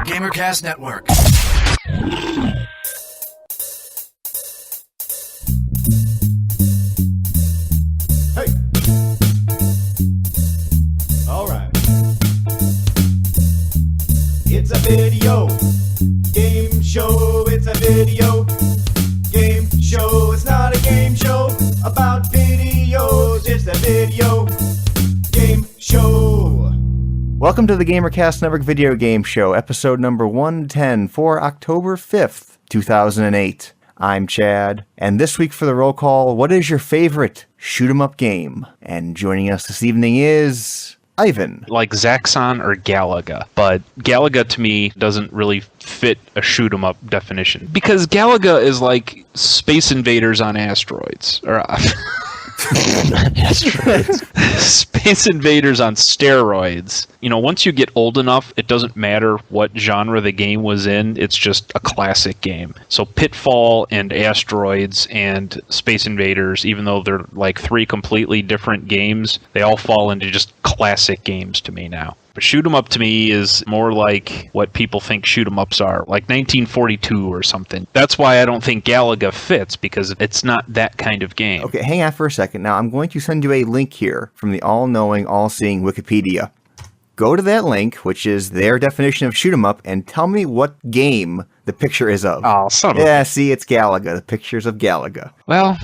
GamerCast Network. Hey. All right. It's a video game show. It's a video game show. It's not a game show about videos. It's a video game show. Welcome to the GamerCast Network Video Game Show, episode number 110 for October 5th, 2008. I'm Chad, and this week for the roll call, what is your favorite shoot-'em-up game? And joining us this evening is Ivan. Like Zaxxon or Galaga, but Galaga to me doesn't really fit a shoot-'em-up definition. Because Galaga is like Space Invaders on asteroids. Or Space Invaders on steroids. You know, once you get old enough, it doesn't matter what genre the game was in, it's just a classic game. So Pitfall and Asteroids and Space Invaders, even though they're like three completely different games, they all fall into just classic games to me now. But shoot 'em up to me is more like what people think shoot 'em ups are, like 1942 or something. That's why I don't think Galaga fits, because it's not that kind of game. Okay, hang on for a second. Now, I'm going to send you a link here from the all-knowing, all-seeing Wikipedia. Go to that link, which is their definition of shoot 'em up, and tell me what game the picture is of. Oh, son of Yeah, see, it's Galaga. The pictures of Galaga. Well,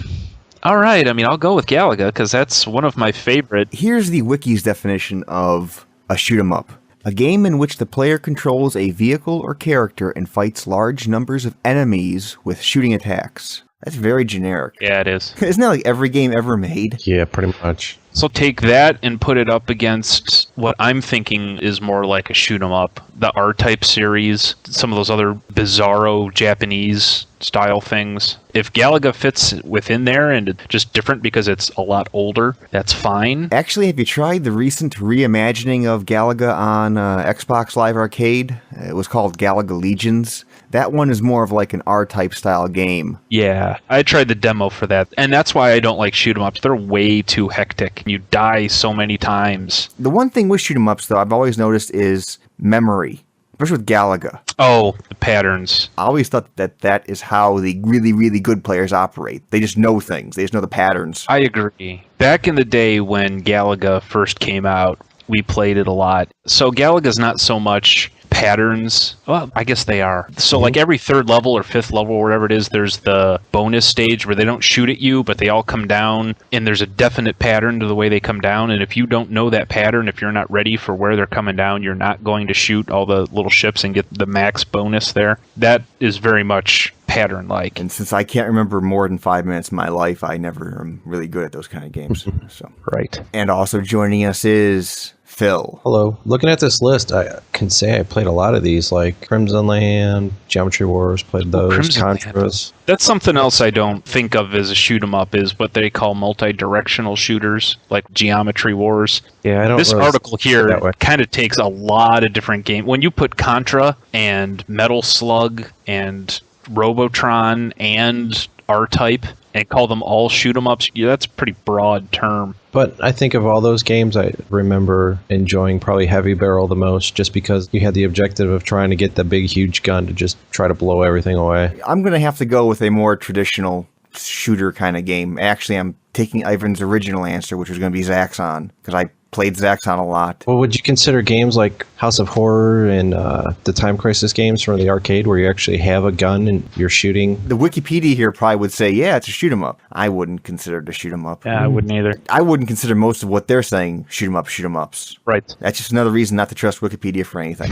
all right. I mean, I'll go with Galaga, because that's one of my favorite. Here's the Wiki's definition of a shoot-'em-up. A game in which the player controls a vehicle or character and fights large numbers of enemies with shooting attacks. That's very generic. Yeah, it is. Isn't that like every game ever made? Yeah, pretty much. So take that and put it up against what I'm thinking is more like a shoot 'em up. The R-Type series, some of those other bizarro Japanese style things. If Galaga fits within there and it's just different because it's a lot older, that's fine. Actually, have you tried the recent reimagining of Galaga on Xbox Live Arcade? It was called Galaga Legions. That one is more of like an R-Type style game. Yeah, I tried the demo for that, and that's why I don't like shoot 'em ups. They're way too hectic. You die so many times. The one thing with shoot 'em ups, though, I've always noticed is memory, especially with Galaga. Oh, the patterns. I always thought that is how the really, really good players operate. They just know things. They just know the patterns. I agree. Back in the day when Galaga first came out, we played it a lot. So Galaga's not so much patterns. Well, I guess they are. So like every third level or fifth level or whatever it is, there's the bonus stage where they don't shoot at you, but they all come down, and there's a definite pattern to the way they come down, and if you don't know that pattern, if you're not ready for where they're coming down, you're not going to shoot all the little ships and get the max bonus there. That is very much pattern-like. And since I can't remember more than 5 minutes of my life, I never am really good at those kind of games. So Right. And also joining us is Phil. Hello. Looking at this list, I can say I played a lot of these, like Crimson Land, Geometry Wars, played those, Crimson Land. Contras. That's something else I don't think of as a shoot 'em up, is what they call multi-directional shooters, like Geometry Wars. Yeah, I don't This really article see it that here way. kind of takes a lot of different games. When you put Contra and Metal Slug and Robotron and R-Type and call them all shoot 'em ups, yeah, that's a pretty broad term. But I think of all those games, I remember enjoying probably Heavy Barrel the most, just because you had the objective of trying to get the big, huge gun to just try to blow everything away. I'm going to have to go with a more traditional shooter kind of game. Actually, I'm taking Ivan's original answer, which was going to be Zaxxon, because I played Zaxxon a lot. Well, would you consider games like House of Horror and the Time Crisis games from the arcade where you actually have a gun and you're shooting? The Wikipedia here probably would say, yeah, it's a shoot 'em up. I wouldn't consider it a shoot 'em up. Yeah, I wouldn't either. I wouldn't consider most of what they're saying shoot 'em up, shoot 'em ups. Right. That's just another reason not to trust Wikipedia for anything.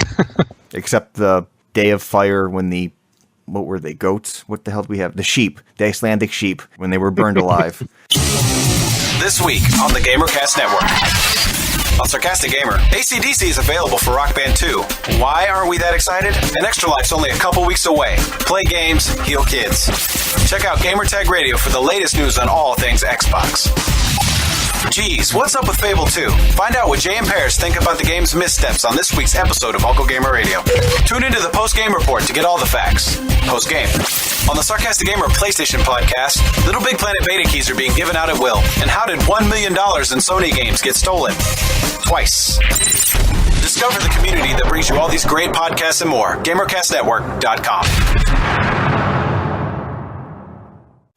Except the Day of Fire when the, what were they, goats? What the hell do we have? The sheep, the Icelandic sheep, when they were burned alive. This week on the GamerCast Network. On Sarcastic Gamer, AC/DC is available for Rock Band 2. Why aren't we that excited? And Extra Life's only a couple weeks away. Play games, heal kids. Check out Gamertag Radio for the latest news on all things Xbox. Geez, what's up with Fable 2? Find out what Jay and Paris think about the game's missteps on this week's episode of Uncle Gamer Radio. Tune into the post-game report to get all the facts. Post-game. On the Sarcastic Gamer PlayStation podcast, Little Big Planet beta keys are being given out at will. And how did $1 million in Sony games get stolen? Twice. Discover the community that brings brings you all these great podcasts and more. GamerCastNetwork.com.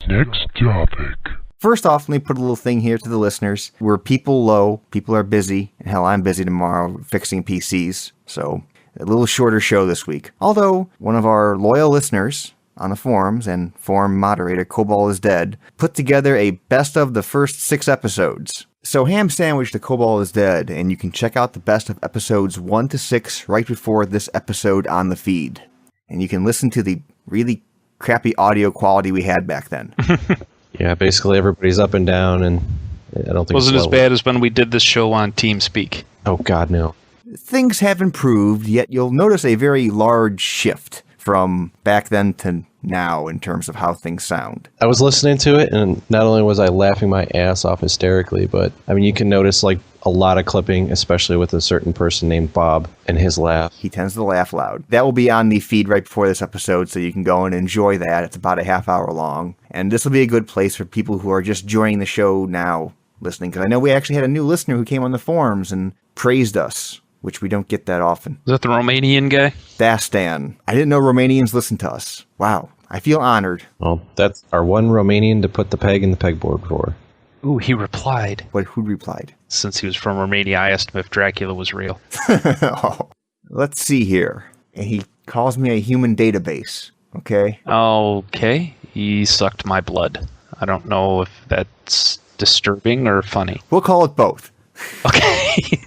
Next topic. First off, let me put a little thing here to the listeners. We're people low, people are busy, and hell, I'm busy tomorrow fixing PCs, so a little shorter show this week. Although, one of our loyal listeners on the forums and forum moderator, Cobalt is Dead, put together a best of the first 6 episodes. So ham sandwich the Cobalt is Dead, and you can check out the best of episodes 1 to 6 right before this episode on the feed. And you can listen to the really crappy audio quality we had back then. Yeah, basically everybody's up and down, and I don't think Wasn't it's as bad as when we did this show on TeamSpeak. Oh God, no. Things have improved, yet you'll notice a very large shift from back then to now in terms of how things sound. I was listening to it, and not only was I laughing my ass off hysterically, but I mean, you can notice like a lot of clipping, especially with a certain person named Bob and his laugh. He tends to laugh loud. That will be on the feed right before this episode, so you can go and enjoy that. It's about a half hour long. And this will be a good place for people who are just joining the show now listening, because I know we actually had a new listener who came on the forums and praised us, which we don't get that often. Is that the Romanian guy? Dastan. I didn't know Romanians listen to us. Wow. I feel honored. Well, that's our one Romanian to put the peg in the pegboard for. Ooh, he replied. But who replied? Since he was from Romania, I asked him if Dracula was real. Oh. Let's see here. And he calls me a human database. Okay? Okay, he sucked my blood. I don't know if that's disturbing or funny. We'll call it both. Okay.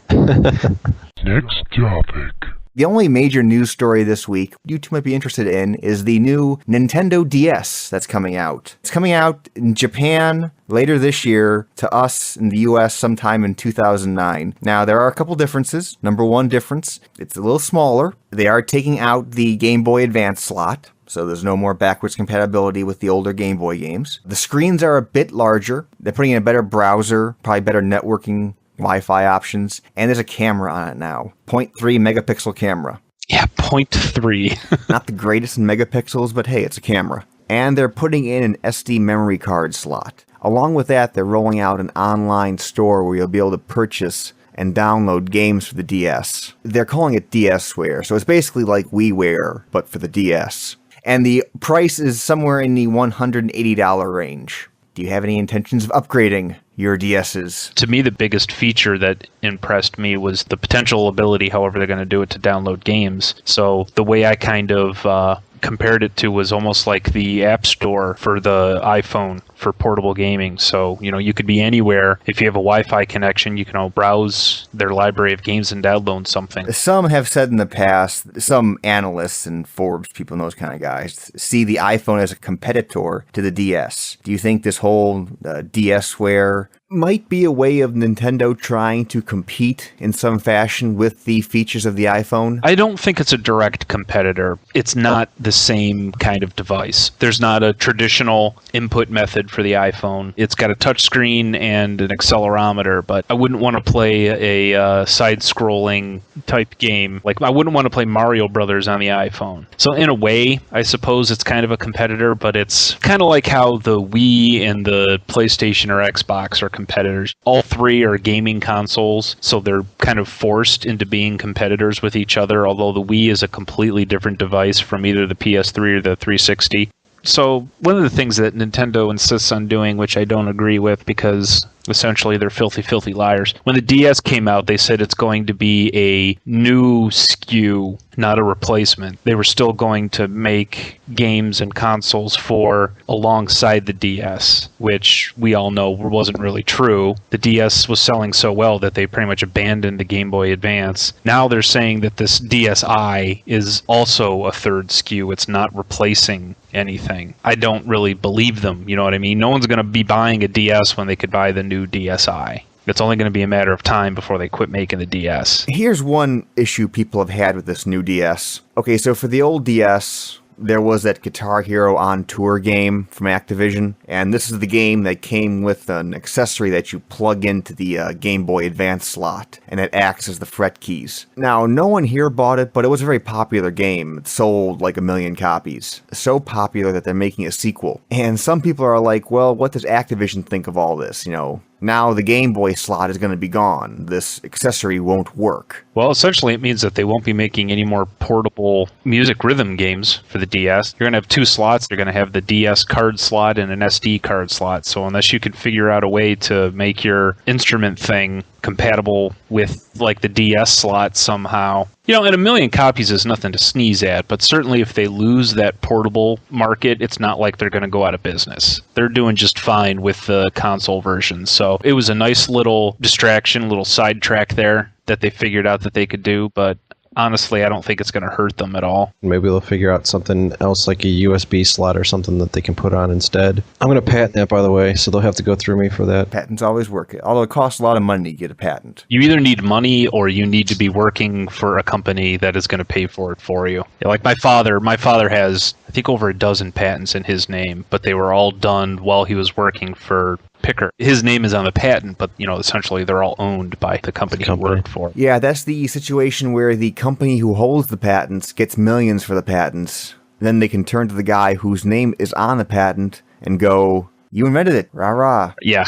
Next topic. The only major news story this week you two might be interested in is the new Nintendo DS that's coming out. It's coming out in Japan later this year, to us in the US sometime in 2009. Now, there are a couple differences. Number one difference, it's a little smaller. They are taking out the Game Boy Advance slot, so there's no more backwards compatibility with the older Game Boy games. The screens are a bit larger. They're putting in a better browser, probably better networking, Wi-Fi options, and there's a camera on it now. 0.3 megapixel camera. Yeah, 0.3. Not the greatest in megapixels, but hey, it's a camera. And they're putting in an SD memory card slot. Along with that, they're rolling out an online store where you'll be able to purchase and download games for the DS. They're calling it DSware, so it's basically like WiiWare, but for the DS. And the price is somewhere in the $180 range. Do you have any intentions of upgrading your DSs? To me, the biggest feature that impressed me was the potential ability, however they're going to do it, to download games. So the way I kind of compared it to was almost like the App Store for the iPhone for portable gaming. So, you know, you could be anywhere. If you have a Wi-Fi connection, you can browse their library of games and download something. Some have said in the past, some analysts and Forbes, people and those kind of guys, see the iPhone as a competitor to the DS. Do you think this whole DSware might be a way of Nintendo trying to compete in some fashion with the features of the iPhone? I don't think it's a direct competitor. It's not the same kind of device. There's not a traditional input method for the iPhone. It's got a touch screen and an accelerometer, but I wouldn't want to play a side-scrolling type game. Like, I wouldn't want to play Mario Brothers on the iPhone. So in a way, I suppose it's kind of a competitor, but it's kind of like how the Wii and the PlayStation or Xbox are competitors. All three are gaming consoles, so they're kind of forced into being competitors with each other, although the Wii is a completely different device from either the PS3 or the 360. So one of the things that Nintendo insists on doing, which I don't agree with because essentially they're filthy, filthy liars. When the DS came out, they said it's going to be a new SKU, not a replacement. They were still going to make games and consoles for alongside the DS, which we all know wasn't really true. The DS was selling so well that they pretty much abandoned the Game Boy Advance. Now they're saying that this DSi is also a third SKU. It's not replacing anything. I don't really believe them, you know what I mean? No one's going to be buying a DS when they could buy the new DSi. It's only going to be a matter of time before they quit making the DS. Here's one issue people have had with this new DS. Okay, so for the old DS, there was that Guitar Hero On Tour game from Activision, and this is the game that came with an accessory that you plug into the Game Boy Advance slot, and it acts as the fret keys. Now, no one here bought it, but it was a very popular game. It sold like 1 million copies. So popular that they're making a sequel. And some people are like, well, what does Activision think of all this? You know, now the Game Boy slot is going to be gone. This accessory won't work. Well, essentially, it means that they won't be making any more portable music rhythm games for the DS. You're going to have two slots. You're going to have the DS card slot and an SD card slot. So unless you could figure out a way to make your instrument thing compatible with like the DS slot somehow, and 1 million copies is nothing to sneeze at, but certainly if they lose that portable market, it's not like they're going to go out of business. They're doing just fine with the console version. So it was a nice little distraction, little sidetrack there that they figured out that they could do, but honestly, I don't think it's going to hurt them at all. Maybe they'll figure out something else like a USB slot or something that they can put on instead. I'm going to patent that, by the way, so they'll have to go through me for that. Patents always work, although it costs a lot of money to get a patent. You either need money or you need to be working for a company that is going to pay for it for you. Like my father has, I think, over 12 patents in his name, but they were all done while he was working for Picker. His name is on the patent, but essentially they're all owned by the company he worked for. Yeah, that's the situation where the company who holds the patents gets millions for the patents. Then they can turn to the guy whose name is on the patent and go, "You invented it, rah rah." Yeah,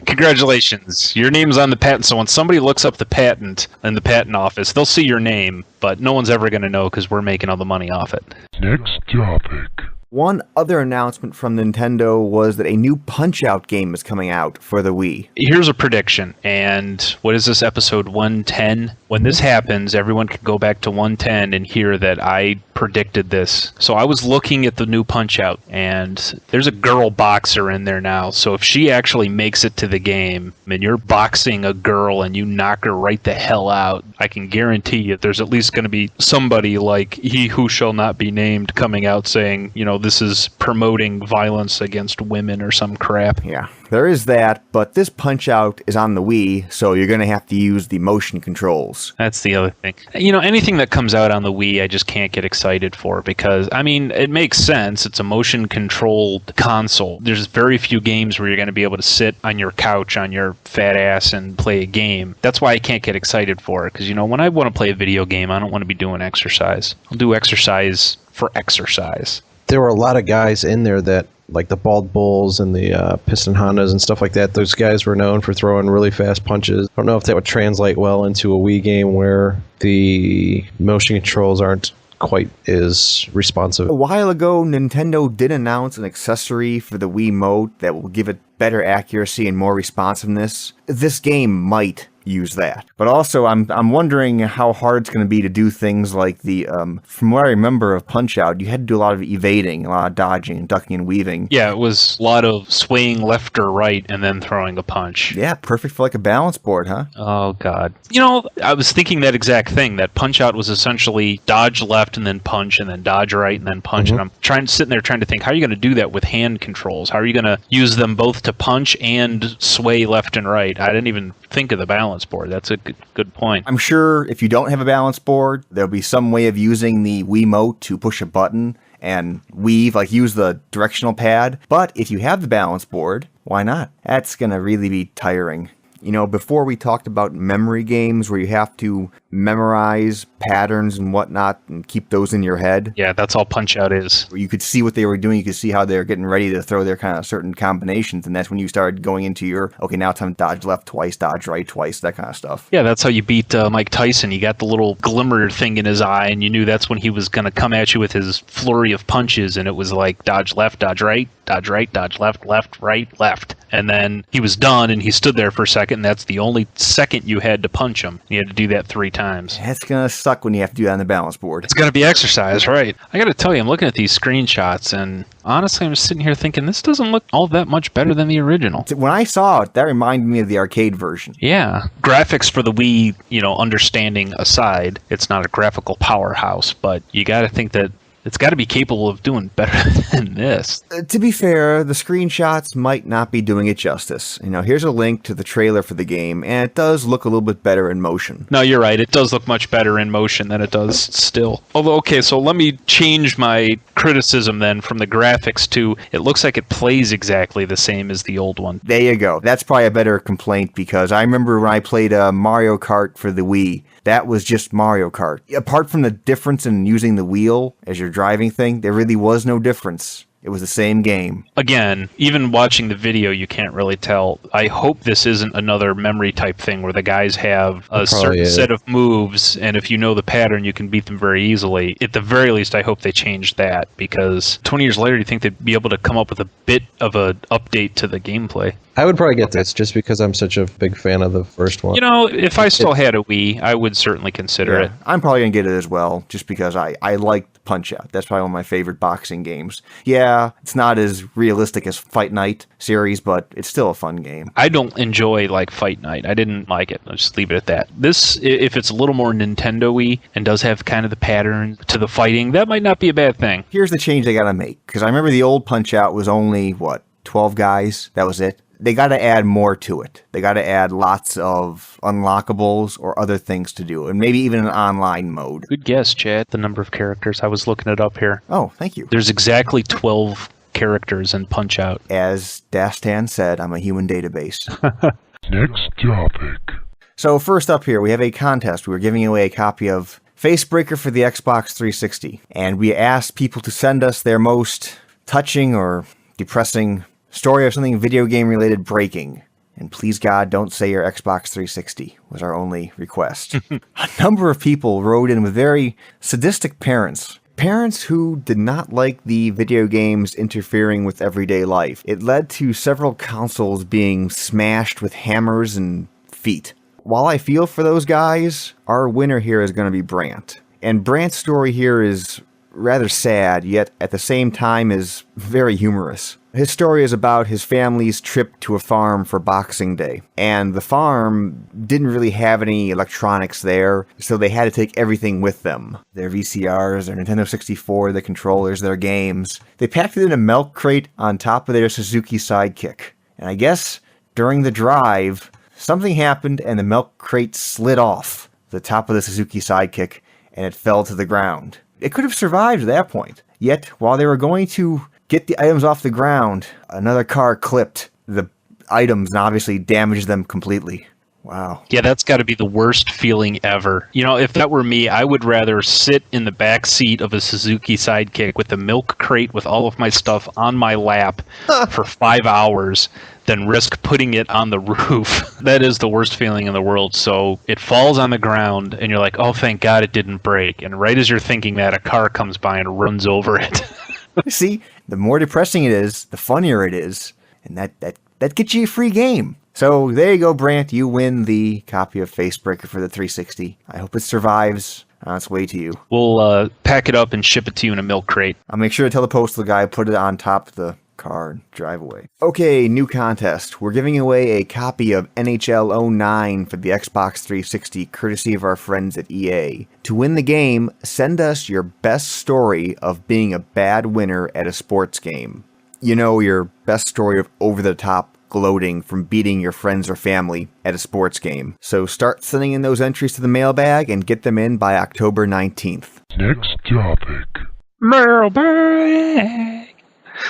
congratulations. Your name's on the patent, so when somebody looks up the patent in the patent office, they'll see your name, but no one's ever going to know because we're making all the money off it. Next topic. One other announcement from Nintendo was that a new Punch-Out game is coming out for the Wii. Here's a prediction, and what is this, episode 110? When this happens, everyone can go back to 110 and hear that I predicted this. So I was looking at the new Punch-Out, and there's a girl boxer in there now. So if she actually makes it to the game, and you're boxing a girl and you knock her right the hell out, I can guarantee you there's at least going to be somebody like He Who Shall Not Be Named coming out saying, this is promoting violence against women or some crap. Yeah, there is that, but this Punch-Out is on the Wii, so you're going to have to use the motion controls. That's the other thing. Anything that comes out on the Wii, I just can't get excited for because, it makes sense. It's a motion-controlled console. There's very few games where you're going to be able to sit on your couch on your fat ass and play a game. That's why I can't get excited for it because, when I want to play a video game, I don't want to be doing exercise. I'll do exercise for exercise. There were a lot of guys in there that, like the Bald Bulls and the Piston Hondas and stuff like that, those guys were known for throwing really fast punches. I don't know if that would translate well into a Wii game where the motion controls aren't quite as responsive. A while ago, Nintendo did announce an accessory for the Wiimote that will give it better accuracy and more responsiveness. This game might use that. But also, I'm wondering how hard it's going to be to do things like the, from what I remember of Punch-Out, you had to do a lot of evading, a lot of dodging, and ducking and weaving. Yeah, it was a lot of swaying left or right and then throwing a punch. Yeah, perfect for like a balance board, huh? Oh, God. I was thinking that exact thing, that Punch-Out was essentially dodge left and then punch and then dodge right and then punch. And I'm sitting there trying to think, how are you going to do that with hand controls? How are you going to use them both to punch and sway left and right? I didn't even think of the balance board. That's a good point. I'm sure if you don't have a balance board, there'll be some way of using the Wiimote to push a button and weave, like use the directional pad. But if you have the balance board, why not? That's going to really be tiring. Before we talked about memory games where you have to memorize patterns and whatnot and keep those in your head. Yeah, that's all Punch-Out is. You could see what they were doing. You could see how they were getting ready to throw their kind of certain combinations. And that's when you started going into your, okay, now it's time to dodge left twice, dodge right twice, that kind of stuff. Yeah, that's how you beat Mike Tyson. You got the little glimmer thing in his eye, and you knew that's when he was going to come at you with his flurry of punches. And it was like dodge left, dodge right, dodge left, left, right, left. And then he was done, and he stood there for a second, and that's the only second you had to punch him. You had to do that 3 times. That's going to suck when you have to do that on the balance board. It's going to be exercise, right? I got to tell you, I'm looking at these screenshots, and honestly, I'm sitting here thinking, this doesn't look all that much better than the original. When I saw it, that reminded me of the arcade version. Yeah. Graphics for the Wii, understanding aside, it's not a graphical powerhouse, but you got to think that it's got to be capable of doing better than this. To be fair, the screenshots might not be doing it justice. Here's a link to the trailer for the game, and it does look a little bit better in motion. No, you're right. It does look much better in motion than it does still. Although, okay, so let me change my criticism then from the graphics to it looks like it plays exactly the same as the old one. There you go. That's probably a better complaint because I remember when I played Mario Kart for the Wii, that was just Mario Kart. Apart from the difference in using the wheel as your driving thing, there really was no difference. It was the same game. Again, even watching the video, you can't really tell. I hope this isn't another memory type thing where the guys have a certain set of moves, and if you know the pattern, you can beat them very easily. At the very least, I hope they changed that, because 20 years later, you think they'd be able to come up with a bit of an update to the gameplay. I would probably get this just because I'm such a big fan of the first one. You know, if I still had a Wii, I would certainly consider it. I'm probably going to get it as well, just because I liked Punch-Out. That's probably one of my favorite boxing games. Yeah, it's not as realistic as Fight Night series, but it's still a fun game. I don't enjoy, like, Fight Night. I didn't like it. I'll just leave it at that. This, if it's a little more Nintendo-y and does have kind of the pattern to the fighting, that might not be a bad thing. Here's the change they got to make, because I remember the old Punch-Out was only, 12 guys? That was it? They got to add more to it. They got to add lots of unlockables or other things to do, and maybe even an online mode. Good guess, Chad. The number of characters. I was looking it up here. Oh, thank you. There's exactly 12 characters in Punch-Out. As Dastan said, I'm a human database. Next topic. So first up here, we have a contest. We were giving away a copy of Facebreaker for the Xbox 360, and we asked people to send us their most touching or depressing story of something video game related breaking. And please God, don't say your Xbox 360 was our only request. A number of people wrote in with very sadistic parents. Parents who did not like the video games interfering with everyday life. It led to several consoles being smashed with hammers and feet. While I feel for those guys, our winner here is going to be Brant. And Brant's story here is rather sad, yet at the same time is very humorous. His story is about his family's trip to a farm for Boxing Day, and the farm didn't really have any electronics there, so they had to take everything with them. Their VCRs, their Nintendo 64, their controllers, their games. They packed it in a milk crate on top of their Suzuki Sidekick. And I guess during the drive, something happened and the milk crate slid off the top of the Suzuki Sidekick, and it fell to the ground. It could have survived at that point. Yet, while they were going to get the items off the ground, another car clipped the items and obviously damaged them completely. Wow. Yeah, that's got to be the worst feeling ever. You know, if that were me, I would rather sit in the back seat of a Suzuki Sidekick with a milk crate with all of my stuff on my lap for 5 hours than risk putting it on the roof. That is the worst feeling in the world. So it falls on the ground and you're like, oh, thank God it didn't break. And right as you're thinking that, a car comes by and runs over it. See, the more depressing it is, the funnier it is. And that gets you a free game. So there you go, Brant. You win the copy of Facebreaker for the 360. I hope it survives on its way to you. We'll pack it up and ship it to you in a milk crate. I'll make sure to tell the postal guy, put it on top of the car and drive away. Okay, new contest. We're giving away a copy of NHL 09 for the Xbox 360, courtesy of our friends at EA. To win the game, send us your best story of being a bad winner at a sports game. You know, your best story of over-the-top gloating from beating your friends or family at a sports game. So start sending in those entries to the mailbag and get them in by October 19th. Next topic. Mailbag.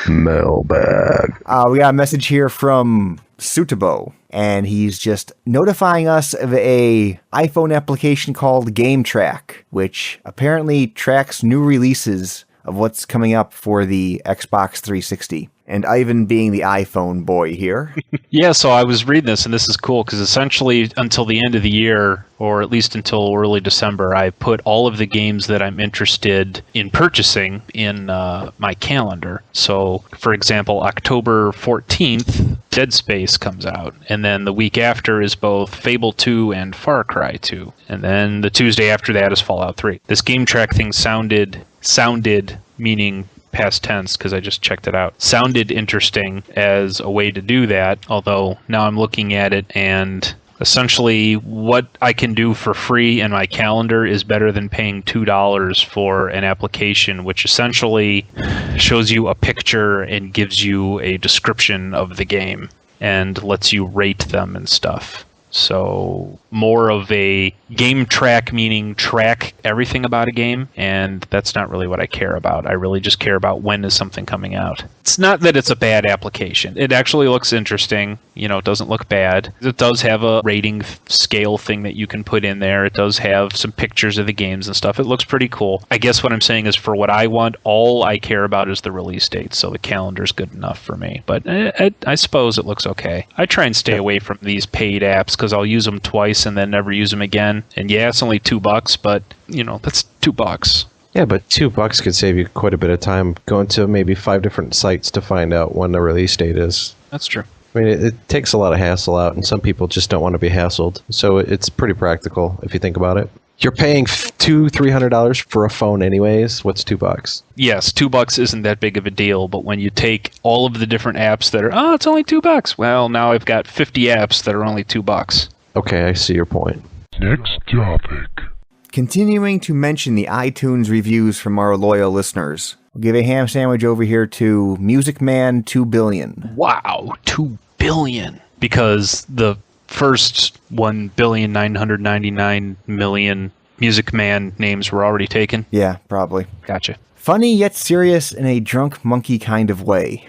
We got a message here from Sutabo, and he's just notifying us of a iPhone application called Game Track, which apparently tracks new releases of what's coming up for the Xbox 360. And Ivan being the iPhone boy here. Yeah, so I was reading this, and this is cool, because essentially until the end of the year, or at least until early December, I put all of the games that I'm interested in purchasing in my calendar. So, for example, October 14th, Dead Space comes out, and then the week after is both Fable 2 and Far Cry 2. And then the Tuesday after that is Fallout 3. This Game Track thing sounded, meaning past tense because I just checked it out, sounded interesting as a way to do that, although now I'm looking at it and essentially what I can do for free in my calendar is better than paying $2 for an application which essentially shows you a picture and gives you a description of the game and lets you rate them and stuff. So more of a game track, meaning track everything about a game, and that's not really what I care about. I really just care about when is something coming out. It's not that it's a bad application. It actually looks interesting. It doesn't look bad. It does have a rating scale thing that you can put in there. It does have some pictures of the games and stuff. It looks pretty cool. I guess what I'm saying is for what I want, all I care about is the release date, so the calendar's good enough for me. But I suppose it looks okay. I try and stay away from these paid apps because I'll use them twice and then never use them again. And yeah, it's only $2, but that's $2. Yeah, but $2 could save you quite a bit of time going to maybe 5 different sites to find out when the release date is. That's true. I mean, it takes a lot of hassle out, and some people just don't want to be hassled. So it's pretty practical if you think about it. You're paying $200-$300 for a phone anyways. What's $2? Yes, $2 isn't that big of a deal, but when you take all of the different apps that are, it's only $2. Well, now I've got 50 apps that are only $2. Okay, I see your point. Next topic. Continuing to mention the iTunes reviews from our loyal listeners. We'll give a ham sandwich over here to Music Man 2 billion. Wow, 2 billion. Because the first 1,999,000,000 Music Man names were already taken? Yeah, probably. Gotcha. Funny yet serious in a drunk monkey kind of way.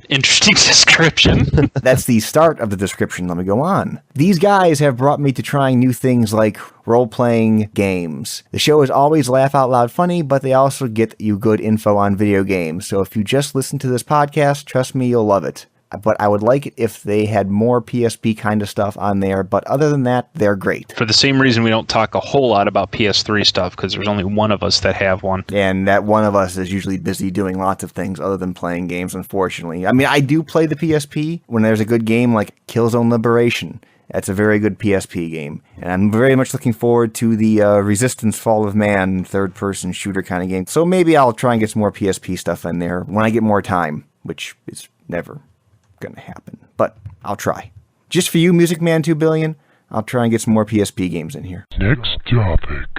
Interesting description. That's the start of the description. Let me go on. These guys have brought me to trying new things like role-playing games. The show is always laugh out loud funny, but they also get you good info on video games. So if you just listen to this podcast, trust me, you'll love it. But I would like it if they had more PSP kind of stuff on there. But other than that, they're great. For the same reason we don't talk a whole lot about PS3 stuff, because there's only one of us that have one. And that one of us is usually busy doing lots of things other than playing games, unfortunately. I mean, I do play the PSP when there's a good game like Killzone Liberation. That's a very good PSP game. And I'm very much looking forward to the Resistance Fall of Man third-person shooter kind of game. So maybe I'll try and get some more PSP stuff in there when I get more time, which is never going to happen, but I'll try. Just for you, Music Man 2 billion, I'll try and get some more PSP games in here. Next topic.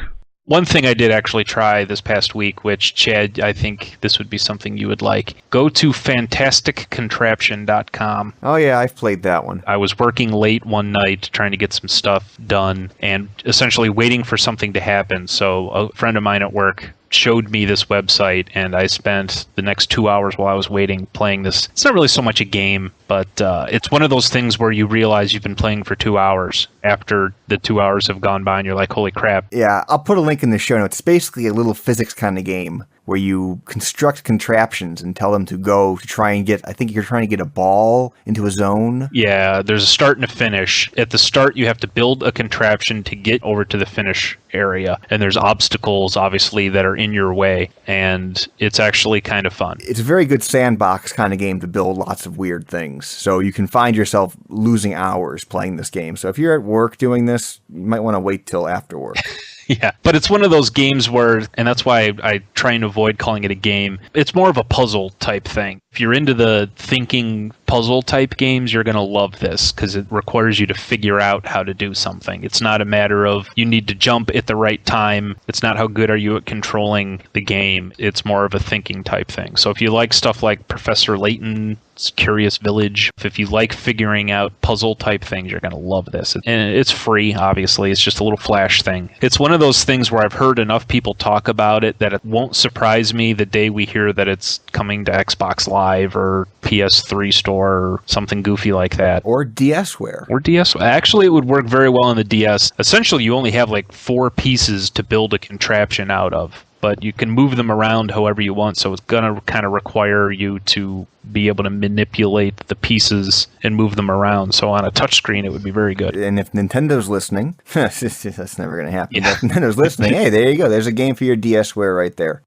One thing I did actually try this past week, which, Chad, I think this would be something you would like. Go to fantasticcontraption.com. Oh yeah, I've played that one. I was working late one night trying to get some stuff done and essentially waiting for something to happen. So a friend of mine at work showed me this website, and I spent the next 2 hours while I was waiting playing this. It's not really so much a game, but it's one of those things where you realize you've been playing for 2 hours after the 2 hours have gone by and you're like, holy crap. Yeah, I'll put a link in the show notes. It's basically a little physics kind of game where you construct contraptions and tell them to go to try and get, I think you're trying to get a ball into a zone. Yeah, there's a start and a finish. At the start, you have to build a contraption to get over to the finish area. And there's obstacles, obviously, that are in your way. And it's actually kind of fun. It's a very good sandbox kind of game to build lots of weird things. So you can find yourself losing hours playing this game. So if you're at work doing this, you might want to wait till after work. Yeah, but it's one of those games where, and that's why I try and avoid calling it a game, it's more of a puzzle type thing. If you're into the thinking puzzle type games, you're going to love this because it requires you to figure out how to do something. It's not a matter of you need to jump at the right time. It's not how good are you at controlling the game. It's more of a thinking type thing. So if you like stuff like Professor Layton's Curious Village, if you like figuring out puzzle type things, you're going to love this. And it's free, obviously. It's just a little flash thing. It's one of those things where I've heard enough people talk about it that it won't surprise me the day we hear that it's coming to Xbox Live or PS3 store or something goofy like that. Or DSware. Or DS. Actually, it would work very well on the DS. Essentially, you only have like 4 pieces to build a contraption out of, but you can move them around however you want, so it's going to kind of require you to be able to manipulate the pieces and move them around. So on a touchscreen, it would be very good. And if Nintendo's listening, that's never going to happen. Yeah. If Nintendo's listening, hey, there you go. There's a game for your DSware right there.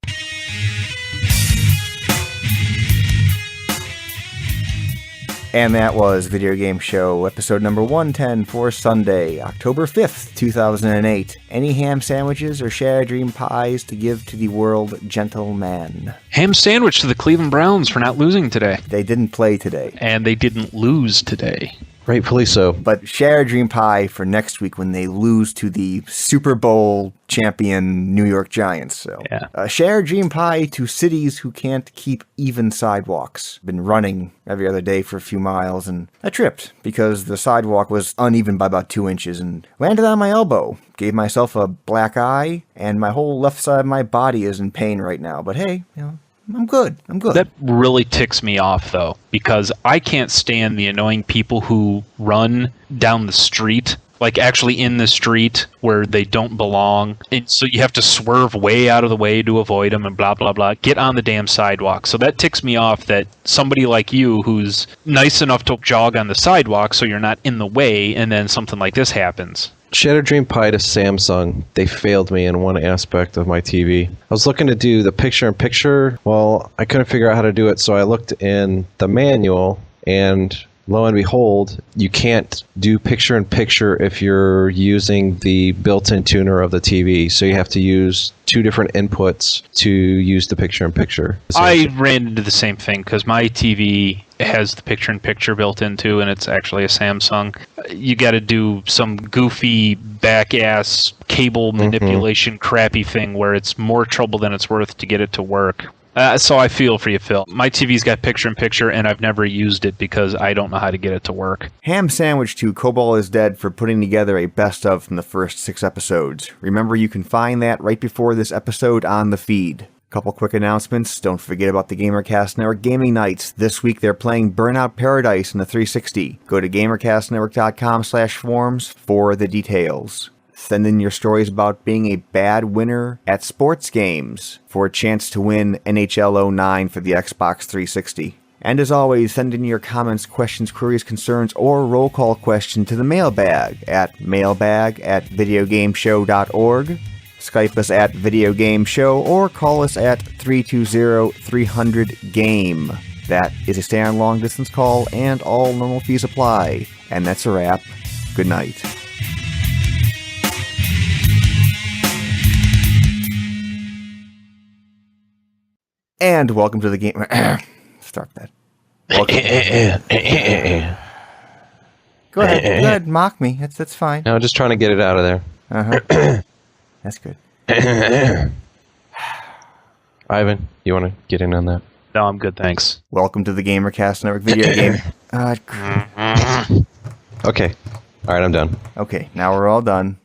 And that was Video Game Show, episode number 110 for Sunday, October 5th, 2008. Any ham sandwiches or Shattered Dream pies to give to the world, gentleman? Ham sandwich to the Cleveland Browns for not losing today. They didn't play today. And they didn't lose today. Rightfully so. But Shattered Dream Pie for next week when they lose to the Super Bowl champion New York Giants. So, Yeah. Shattered Dream Pie to cities who can't keep even sidewalks. Been running every other day for a few miles, and I tripped because the sidewalk was uneven by about 2 inches and landed on my elbow. Gave myself a black eye, and my whole left side of my body is in pain right now. But hey, I'm good. That really ticks me off, though, because I can't stand the annoying people who run down the street, like actually in the street where they don't belong. And so you have to swerve way out of the way to avoid them and blah, blah, blah. Get on the damn sidewalk. So that ticks me off that somebody like you who's nice enough to jog on the sidewalk so you're not in the way, and then something like this happens. Shattered Dream Pie to Samsung. They failed me in one aspect of my TV. I was looking to do the picture-in-picture. Well, I couldn't figure out how to do it, so I looked in the manual, and lo and behold, you can't do picture-in-picture if you're using the built-in tuner of the TV. So you have to use 2 different inputs to use the picture-in-picture. I ran into the same thing because my TV has the picture-in-picture built into, and it's actually a Samsung. You got to do some goofy back-ass cable manipulation crappy thing where it's more trouble than it's worth to get it to work. So I feel for you, Phil. My TV's got picture-in-picture, and I've never used it because I don't know how to get it to work. Ham Sandwich to Cobalt is Dead for putting together a best-of from the first 6 episodes. Remember, you can find that right before this episode on the feed. Couple quick announcements. Don't forget about the GamerCast Network Gaming Nights. This week they're playing Burnout Paradise in the 360. Go to GamerCastNetwork.com/forums for the details. Send in your stories about being a bad winner at sports games for a chance to win NHL 09 for the Xbox 360. And as always, send in your comments, questions, queries, concerns, or roll call question to the mailbag at mailbag@videogameshow.org. Skype us at Video Game Show or call us at 320-300-GAME. That is a standard long distance call and all normal fees apply. And that's a wrap. Good night. And welcome to the game. Start that. Go ahead, mock me. That's fine. No, just trying to get it out of there. That's good. Ivan, you want to get in on that? No, I'm good, thanks. Welcome to the GamerCast Network video game. Okay. All right, I'm done. Okay, now we're all done.